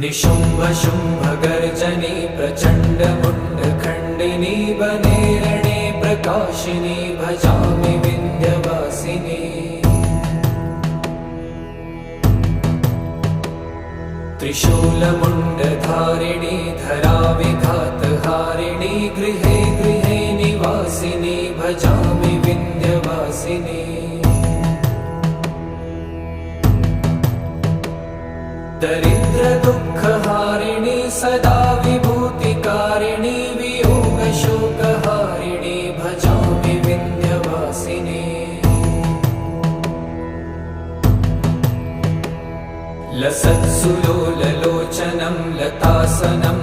निशुम्भ शुम्भ गर्जनी प्रचण्ड मुण्डखण्डिनी वने रणे प्रकाशिनी भजामि विन्ध्यवासिनी। त्रिशूलमुण्डधारिणी धराविघातहारिणी गृहे गृहे निवासिनी भजामि विन्ध्यवासिनी। दरिद्र दुःखहारिणी सदा विभूतिकारिणी वियोगशोकहारिणी भजामि विन्ध्यवासिनी। लसत्सुलोललोचनं लतासनं